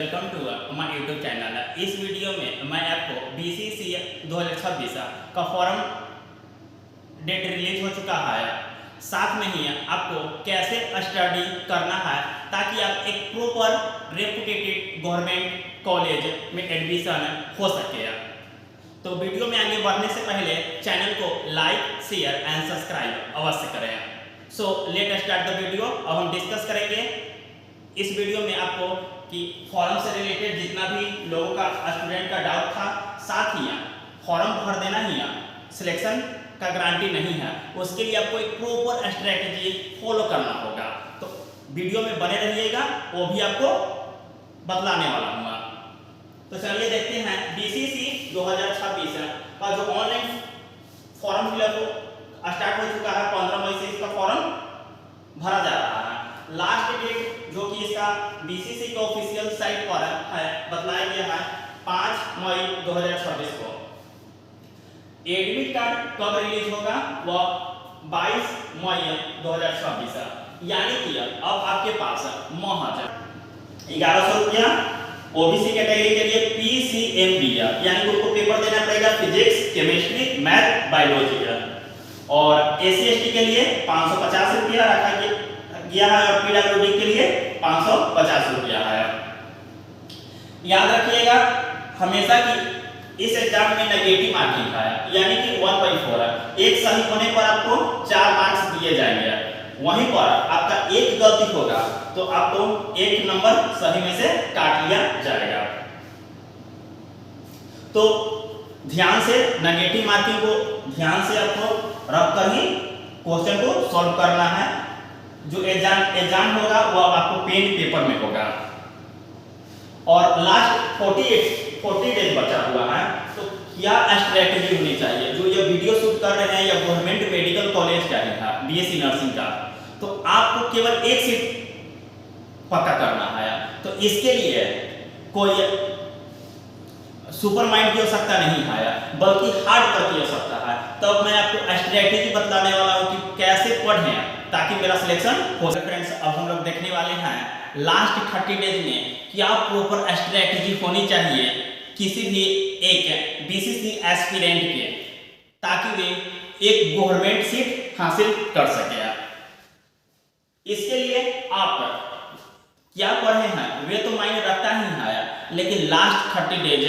Welcome to my YouTube channel. इस video में मैं आपको बीसीसी 2026 का फॉर्म डेट रिलीज हो चुका है, साथ में ही आपको कैसे स्टडी करना है ताकि आप एक प्रॉपर रेपुटेटेड गवर्नमेंट कॉलेज में एडमिशन हो सके। तो वीडियो में आगे बढ़ने से पहले चैनल को लाइक, शेयर एंड सब्सक्राइब अवश्य करें। So let start the video. अब हम डिस्कस करेंगे इस वीडियो में आपको कि फॉर्म से रिलेटेड जितना भी लोगों का स्टूडेंट का डाउट था, साथ ही फॉर्म भर देना ही सिलेक्शन का गारंटी नहीं है, उसके लिए आपको एक प्रॉपर स्ट्रेटजी फॉलो करना होगा। तो वीडियो में बने रहिएगा, वो भी आपको बतलाने वाला हूँ। तो चलिए देखते हैं बीसीसी 2026 का जो ऑनलाइन फॉर्म फिलअप स्टार्ट हो चुका है। 15 मई से इसका फॉर्म भरा जा रहा है। लास्ट डेट जो कि इसका बीसीसी के ऑफिशियल साइट पर है बतलाया गया है 5 मई 2026 को। एडमिट कार्ड कब रिलीज होगा? वह 22 मई 2026, यानी कि अब आपके पास महज 1100 रुपया ओबीसी कैटेगरी के लिए पीसीएमबी यानी कि उनको पेपर देना पड़ेगा फिजिक्स, केमिस्ट्री, मैथ, बायोलॉजी, और एससी एसटी के लिए 550 रुपया रखा गया है और पीडब्ल्यूडी के लिए 550 रुपया है। याद रखिएगा हमेशा कि इस एग्जाम में नेगेटिव मार्किंग है, यानी कि 1/4 है। एक सही होने पर आपको 4 मार्क्स दिए जाएंगे, वहीं पर आपका एक गलती होगा तो आपको एक नंबर सही में से काट लिया जाएगा। तो ध्यान से नेगेटिव मार्किंग को ध्यान से आपको रखकर ही क्वेश्चन को सॉल्व करना है। जो एग्जाम होगा वो आपको पेन पेपर में होगा। और लास्ट 40 डेज बचा हुआ है, तो क्या स्ट्रेटेजी होनी चाहिए? जो ये वीडियो शूट कर रहे हैं या गवर्नमेंट मेडिकल कॉलेज का है बीएससी नर्सिंग का, तो आपको केवल एक सीट पक्का करना है। तो इसके लिए कोई सुपर माइंड की आवश्यकता नहीं है, बल्कि हार्ड वर्क की आवश्यकता है। तब मैं आपको स्ट्रेटेजी बतलाने वाला हूं कि कैसे पढ़ें ताकि मेरा सिलेक्शन हो सके। फ्रेंड्स, अब हम लोग देखने वाले हैं लास्ट 30 डेज में क्या प्रॉपर स्ट्रेटेजी होनी चाहिए किसी भी एक बीसीसी एस्पिरेंट के, ताकि वे एक गवर्नमेंट सीट हासिल कर सके। इसके लिए आप क्या पढ़े हैं वे तो मायने रखता ही है, लेकिन लास्ट 30 डेज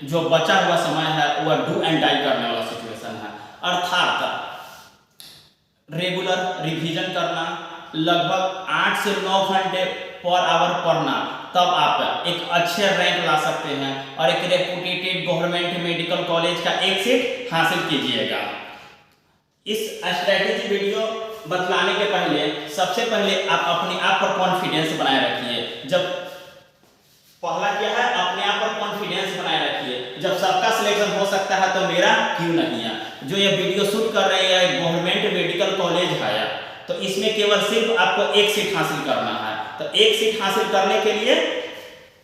जो बचा हुआ समय है वह डू एंड डाई करने वाला सिचुएशन है। अर्थात रेगुलर रिवीजन करना, लगभग 8 से 9 घंटे पर आवर पढ़ना, तब आप एक अच्छे रैंक ला सकते हैं और एक रेपुटेटेड गवर्नमेंट मेडिकल कॉलेज का एक सीट हासिल कीजिएगा। इस स्ट्रेटेजी वीडियो बतलाने के पहले सबसे पहले आप अपने आप पर कॉन्फिडेंस बनाए रखिए। जब पहला क्या है, अपने आप पर कॉन्फिडेंस बनाए रखिए। जब सबका सिलेक्शन हो सकता है तो मेरा क्यों नहीं है? जो ये वीडियो शूट कर रहे हैं गवर्नमेंट मेडिकल कॉलेज है, तो इसमें केवल सिर्फ आपको एक सीट हासिल करना है। तो एक सीट हासिल करने के लिए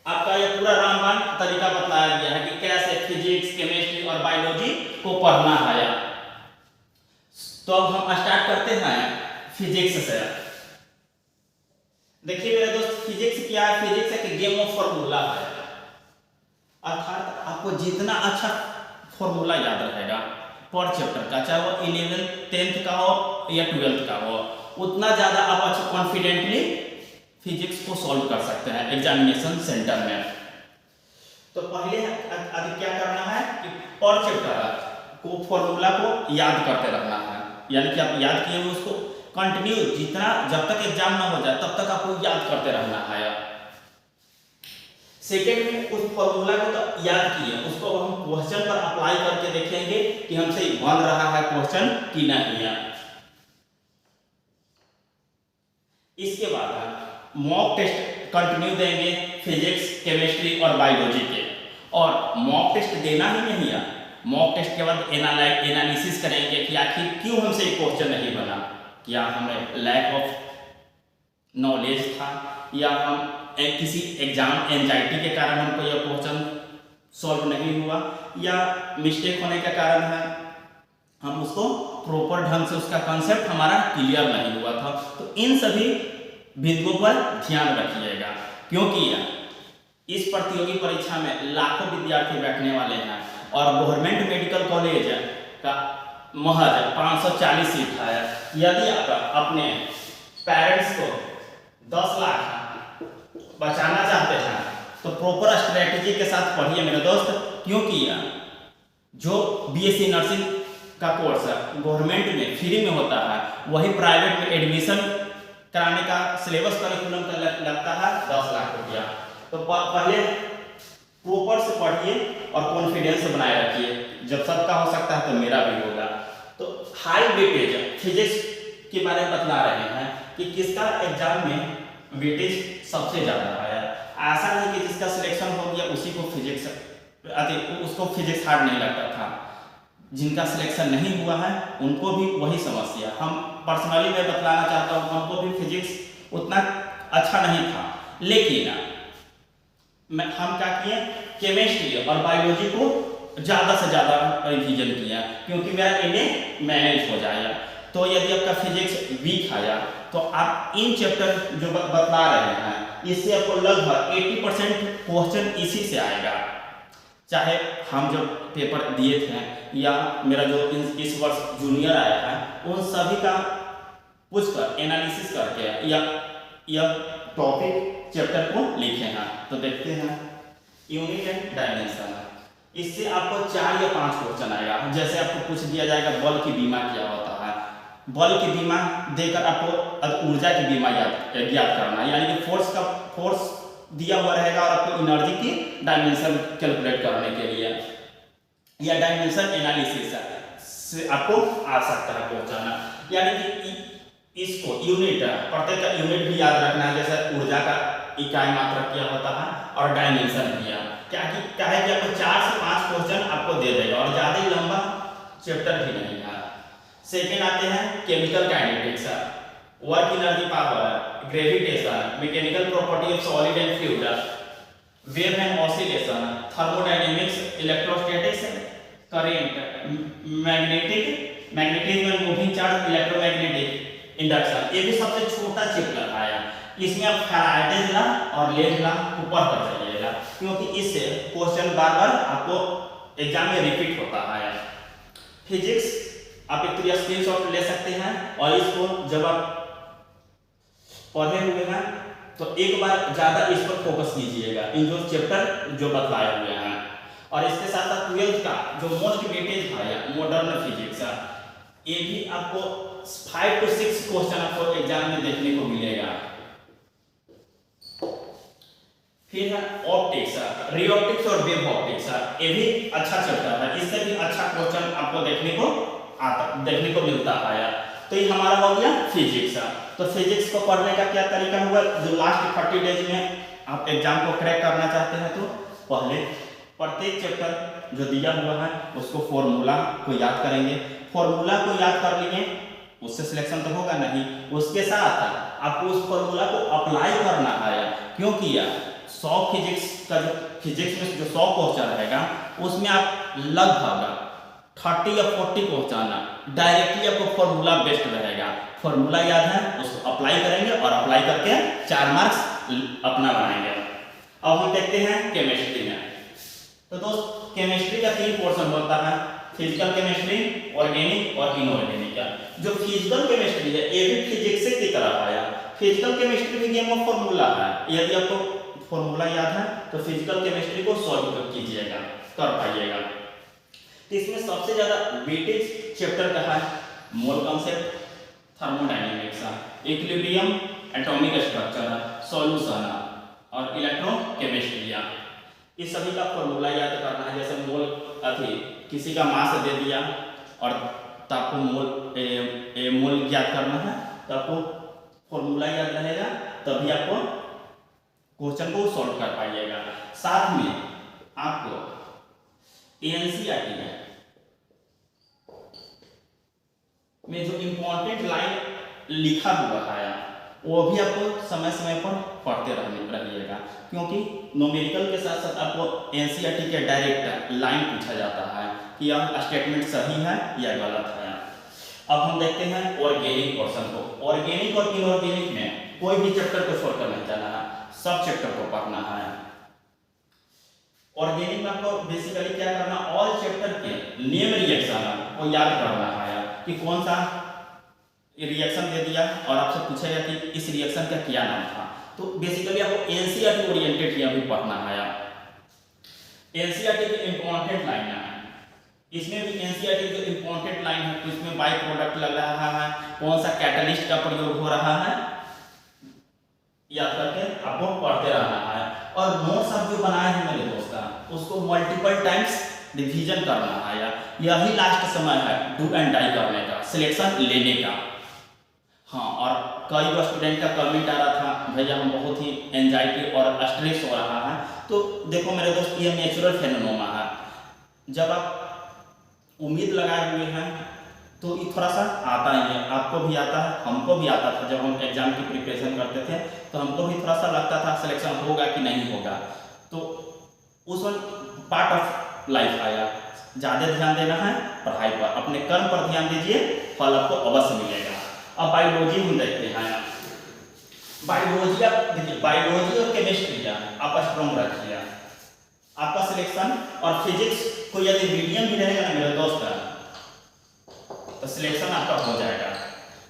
आपका ये पूरा रामबाण तरीका बतलाया गया है कि कैसे फिजिक्स, केमिस्ट्री और बायोलॉजी को पढ़ना है। तो अब हम स्टार्ट करते हैं फिजिक्स से। देखिए मेरे दोस्त, फिजिक्स क्या है? फिजिक्स एक गेम ऑफ फॉर्मूला है। अर्थात आपको जितना अच्छा फॉर्मूला याद रहेगा पर चैप्टर का, चाहे वो 11th 10th का हो या 12th का हो, उतना ज्यादा आप अच्छा कॉन्फिडेंटली फिजिक्स को सॉल्व कर सकते हैं एग्जामिनेशन सेंटर में। तो पहले अभी क्या करना है कि पर चैप्टर को फॉर्मूला को याद करते रहना है, यानी कि आप याद किए हुए उसको कंटिन्यू जितना जब तक एग्जाम ना हो जाए तब तक आपको याद करते रहना है। सेकेंड में उस फॉर्मूला को तो याद किए, उसको हम क्वेश्चन पर अप्लाई करके देखेंगे कि हमसे बन रहा है क्वेश्चन कि नहीं है। इसके बाद मॉक टेस्ट कंटिन्यू देंगे फिजिक्स, केमिस्ट्री और बायोलॉजी के। और मॉक टेस्ट देना ही नहीं है, मॉक टेस्ट के बाद एनालिसिस करेंगे कि आखिर क्यों हमसे ये क्वेश्चन नहीं बना। क्या हमें लैक ऑफ नॉलेज था, या हम किसी एग्जाम एंजाइटी के कारण हमको यह क्वेश्चन सॉल्व नहीं हुआ, या मिस्टेक होने के कारण है हम उसको प्रॉपर ढंग से उसका कंसेप्ट हमारा क्लियर नहीं हुआ था। तो इन सभी बिंदुओं पर ध्यान रखिएगा, क्योंकि इस प्रतियोगी परीक्षा में लाखों विद्यार्थी बैठने वाले हैं और गवर्नमेंट मेडिकल कॉलेज का महज 540 सीट है। यदि आप अपने पेरेंट्स को 10 लाख बचाना चाहते हैं तो प्रॉपर स्ट्रेटेजी के साथ पढ़िए मेरे दोस्त, क्योंकि जो बीएससी नर्सिंग का कोर्स गवर्नमेंट में फ्री में होता है वही प्राइवेट में एडमिशन कराने का सिलेबस करिकुलम का लगता है 10 लाख रुपया। तो पहले प्रॉपर से पढ़िए और कॉन्फिडेंस बनाए रखिए, जब सबका हो सकता है तो मेरा भी होगा। तो हाई वेटेज फिजिक्स के बारे में बतला रहे हैं कि किसका एग्जाम में वेटेज सबसे ज़्यादा आया। ऐसा नहीं कि जिसका सिलेक्शन हो गया उसी को फिजिक्स उसको फिजिक्स हार्ड नहीं लगता था, जिनका सिलेक्शन नहीं हुआ है उनको भी वही समस्या। हम पर्सनली मैं बतलाना चाहता हूँ उनको भी फिजिक्स उतना अच्छा नहीं था, लेकिन हम क्या किए, केमिस्ट्री और बायोलॉजी को ज़्यादा से ज़्यादा रिवीजन किया, क्योंकि मेरा इन्हें मैनेज हो जाएगा। तो यदि आपका फिजिक्स वीक आया तो आप इन चैप्टर जो बतला रहे हैं इससे आपको लगभग 80% क्वेश्चन इसी से आएगा। चाहे हम जो पेपर दिए थे या मेरा जो इस वर्ष जूनियर आया है उन सभी का पूछकर एनालिसिस करके या टॉपिक चैप्टर को लिखे हैं। तो देखते हैं यूनिट एंड डायमेंशन, इससे आपको 4 या 5 क्वेश्चन आएगा। जैसे आपको पूछ दिया जाएगा बल की बीमा क्या होता है, बल की बीमा देकर आपको ऊर्जा की बीमा ज्ञात करना है, यानी कि फोर्स दिया हुआ रहेगा और आपको एनर्जी की डायमेंशन कैलकुलेट करने के लिए या डायमेंशन एनालिसिस से आपको आ सकता है पहुंचाना। यानी कि इसको यूनिट, प्रत्येक यूनिट भी याद रखना है, जैसे ऊर्जा का इकाई मात्रक क्या होता है और डायमेंशन किया क्या है कि आपको 4 से 5 क्वेश्चन आपको दे देगा और ज़्यादा ही लंबा चैप्टर भी नहीं है। सेकेंड आते हैं chemical kinetics, work energy power, gravitation, mechanical property of solid and fluid, wave and oscillation, thermodynamics, electrostatics, current, magnetism and moving charge, electromagnetic induction. ये भी सबसे छोटा चैप्टर आया, इसमें आप फैराडेज लॉ और लेंज लॉ को पढ़ कर जाइएगा, क्योंकि इससे क्वेश्चन बार बार आपको एग्जाम में रिपीट होता है। फिजिक्स आप एक तो स्क्रीनशॉट ले सकते हैं और इसको जब आप पढ़े हुए हैं तो एक बार ज़्यादा इस पर फोकस कीजिएगा, इन जो चैप्टर जो बतलाए हुए हैं। और इसके साथ साथ 12th का जो मोस्ट वेटेज है मॉडर्न फिजिक्स, ये भी आपको 5 से 6 क्वेश्चन आपको एग्जाम में देखने को मिलेगा। फिर है ऑप्टिक्स, रे ऑप्टिक्स और वेव ऑप्टिक्स, ये भी अच्छा चैप्टर है, इससे भी अच्छा क्वेश्चन आपको देखने को मिलता है। तो ये हमारा हो गया फिजिक्स। तो फिजिक्स को पढ़ने का क्या तरीका हुआ, जो लास्ट 30 डेज में आप एग्जाम को क्रैक करना चाहते हैं तो पहले प्रत्येक चैप्टर जो दिया हुआ है उसको फॉर्मूला को याद करेंगे। फॉर्मूला को याद कर लिए उससे सिलेक्शन तो होगा नहीं, उसके साथ आपको उस फॉर्मूला को अप्लाई करना है, क्योंकि 100 फिजिक्स का जो फिजिक्स में जो 100 क्वेश्चन रहेगा उसमें आप लगभग 30 या 40 क्वेश्चन डायरेक्टली आपको फॉर्मूला बेस्ड रहेगा। फॉर्मूला याद है उसको अप्लाई करेंगे और अप्लाई करके 4 मार्क्स अपना बनाएंगे। अब हम देखते हैं केमिस्ट्री में। तो दोस्त केमिस्ट्री का 3 पोर्शन होता है, फिजिकल केमिस्ट्री, ऑर्गेनिक और इनऑर्गेनिक। जो फिजिकल केमिस्ट्री है ये भी फिजिक्स की तरह आया। फिजिकल केमिस्ट्री भी गेम ऑफ फॉर्मूला है, यदि आपको फॉर्मूला याद है तो फिजिकल केमिस्ट्री को सॉल्व कीजिएगा, कर पाइएगा। इसमें सबसे ज्यादा वेटेज चैप्टर का है mole concept, thermodynamics, equilibrium, atomic structure, solution और इलेक्ट्रोकेमिस्ट्री। इस सभी का फॉर्मूला याद करना है। जैसे मोल किसी का मास दे दिया और तो आपको मोल याद करना है, तो आपको फॉर्मूला याद रहेगा, तभी आपको क्वेश्चन को सॉल्व कर पाइएगा। साथ में आपको एनसीईआरटी में जो इम्पोर्टेंट लाइन लिखा हुआ है वो भी आपको समय समय पर पढ़ते रहिएगा, क्योंकि न्यूमेरिकल के साथ साथ आपको एनसीईआरटी के डायरेक्ट लाइन पूछा जाता है कि यह स्टेटमेंट सही है या गलत है। अब हम देखते हैं ऑर्गेनिक पोर्शन को। ऑर्गेनिक और इनऑर्गेनिक में कोई भी चैप्टर को छोड़कर नहीं जाना है, सब चैप्टर को पढ़ना है। ऑर्गेनिक में आपको बेसिकली क्या करना, ऑल चैप्टर के नेम रिएक्शन को याद करना है कि कौन सा रिएक्शन दे दिया और आपसे पूछेगा कि इस रिएक्शन का क्या नाम था। तो बेसिकली आपको एनसीईआरटी ओरिएंटेड यहाँ भी पढ़ना है। एनसीईआरटी की इंपॉर्टेंट लाइन है, इसमें भी एनसीईआरटी की जो इंपॉर्टेंट लाइन है, तो इसमें बाई प्रोडक्ट लग रहा है, कौन सा कैटलिस्ट का प्रयोग हो रहा है, याद करके आपको पढ़ते रहना है। और नोट्स आप जो बनाए हैं मेरे दोस्त उसको मल्टीपल टाइम्स रिवीजन करना है। यही लास्ट समय है डू एंड डाई करने का, सिलेक्शन लेने का। हाँ, और कई स्टूडेंट का कमेंट आ रहा था भैया हम बहुत ही एंजाइटी और स्ट्रेस हो रहा है। तो देखो मेरे दोस्त, ये नेचुरल फेनोमेना है। जब आप उम्मीद लगाए हुए हैं तो ये थोड़ा सा आता ही है, आपको भी आता है, हमको भी आता था। जब हम एग्जाम की प्रिपरेशन करते थे तो हमको भी थोड़ा सा लगता था सिलेक्शन होगा कि नहीं होगा। तो उस वक्त पार्ट ऑफ लाइफ आया, ज़्यादा ध्यान देना है पढ़ाई पर, अपने कर्म पर ध्यान दीजिए, फल आपको अवश्य मिलेगा। अब बायोलॉजी हम देखते हैं। बायोलॉजी आप देखिए, बायोलॉजी और केमिस्ट्री आप स्ट्रॉन्ग रखिए। आपका सिलेक्शन और फिजिक्स को यदि मीडियम भी रहेगा ना मेरे दोस्त, तो सिलेक्शन आपका हो जाएगा।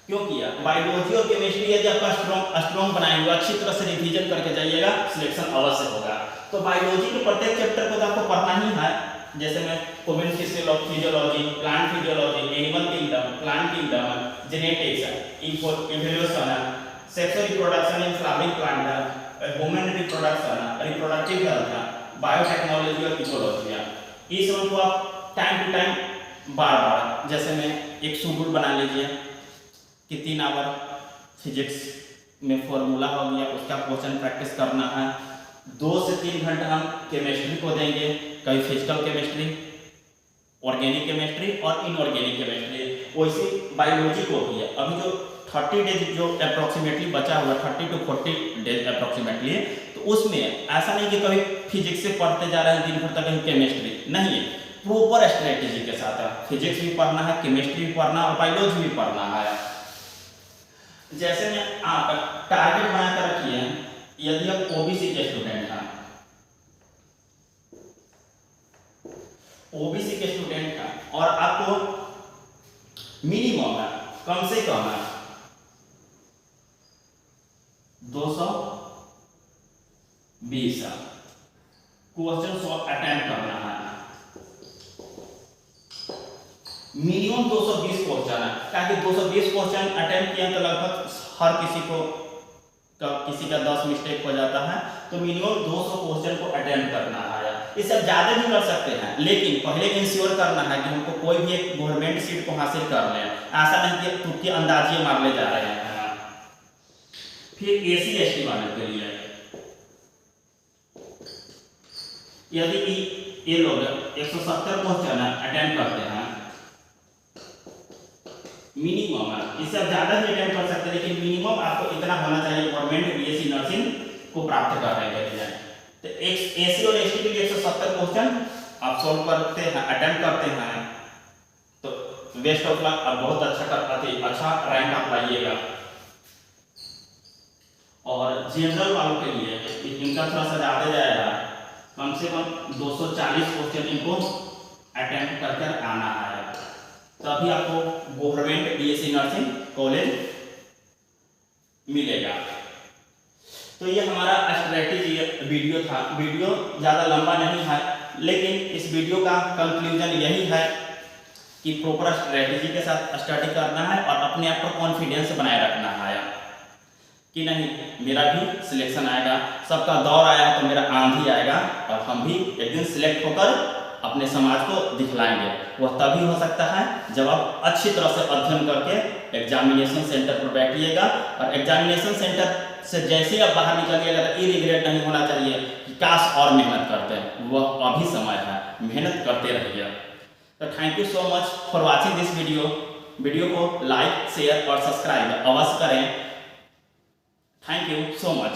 क्योंकि बायोलॉजी और केमिस्ट्री यदि आपका स्ट्रॉन्ग बनाए हुआ, अच्छी तरह से रिवीजन करके जाइएगा, सिलेक्शन अवश्य होगा। तो बायोलॉजी के प्रत्येक चैप्टर को तो आपको पढ़ना ही है। जैसे मैं human physiology, plant physiology, animal kingdom, plant kingdom, genetics, evolution, sexual reproduction in flowering plant, human reproduction, reproductive health, biotechnology और इकोलॉजी। इस सब को आप टाइम टू टाइम बार बार, जैसे मैं एक शेड्यूल बना लीजिए कि 3 आवर फिजिक्स में फॉर्मूला हो गया, उसका क्वेश्चन प्रैक्टिस करना है। 2 से 3 घंटा हम केमिस्ट्री को देंगे, कभी फिजिकल केमिस्ट्री, ऑर्गेनिक केमिस्ट्री और इनऑर्गेनिक केमिस्ट्री। वैसे बायोलॉजी को भी है। अभी जो 30 डेज जो अप्रोक्सीमेटली बचा हुआ, 30 to 40 डेज अप्रोक्सीमेटली, तो उसमें ऐसा नहीं कि कभी फिजिक्स से पढ़ते जा रहे हैं दिन भर तक, कहीं केमिस्ट्री नहीं है। प्रॉपर स्ट्रेटेजी के साथ फिजिक्स भी पढ़ना है, केमिस्ट्री भी पढ़ना और बायोलॉजी भी पढ़ना है। जैसे में आप टारगेट बनाकर रखिए, यदि आप ओबीसी के स्टूडेंट हैं, ओबीसी के स्टूडेंट हैं और आपको मिनिमम है, कम से कम है 220 क्वेश्चन अटेम्प्ट करना है। मिनिमम 220 क्वेश्चन है, ताकि 220 क्वेश्चन अटेम्प्ट किया तो लगभग हर किसी का 10 मिस्टेक हो जाता है। तो मिनिमम 200 क्वेश्चन को अटेम्प्ट करना है। इससे आप ज़्यादा भी कर सकते हैं, लेकिन पहले इंश्योर करना है कि हमको कोई भी एक गवर्नमेंट सीट को हासिल कर लें। ऐसा नहीं कि तुक्के अंदाजे मारने जा रहे हैं। फिर SC/ST वाले के लिए यदि ये लोग 170 क्वेश्चन अटेम्प्ट करते हैं मिनिमम है, इससे आप ज़्यादा भी अटेम्प्ट कर सकते हैं, लेकिन मिनिमम आपको इतना होना चाहिए गवर्नमेंट BSc नर्सिंग को प्राप्त करने के लिए। तो SC और ST के लिए 170 क्वेश्चन आप सॉल्व करते हैं, अटेम्प्ट करते हैं, तो बेस्ट ऑफ लक, आप बहुत अच्छा रैंक आप लाइएगा। और जनरल वालों के लिए इनका थोड़ा सा ज़्यादा जाएगा, कम से कम 240 क्वेश्चन इनको अटेम्प्ट करके आना है, तभी आपको गवर्नमेंट BSc नर्सिंग कॉलेज मिलेगा। तो ये हमारा स्ट्रेटेजी वीडियो था। वीडियो ज़्यादा लंबा नहीं है, लेकिन इस वीडियो का कंक्लूजन यही है कि प्रॉपर स्ट्रेटेजी के साथ स्टडी करना है और अपने आप पर कॉन्फिडेंस बनाए रखना है कि नहीं मेरा भी सिलेक्शन आएगा। सबका दौर आया तो मेरा आंधी आएगा और हम भी एक दिन सिलेक्ट होकर अपने समाज को दिखलाएंगे। वह तभी हो सकता है जब आप अच्छी तरह से अध्ययन करके एग्जामिनेशन सेंटर पर बैठिएगा, और एग्जामिनेशन सेंटर से जैसे ही आप बाहर निकलिएगा तो ये रिग्रेट नहीं होना चाहिए कि काश और मेहनत करते हैं। वह अभी समय है, मेहनत करते रहिए। तो thank you so much for watching this video को लाइक, शेयर और सब्सक्राइब अवश्य करें। Thank you so much.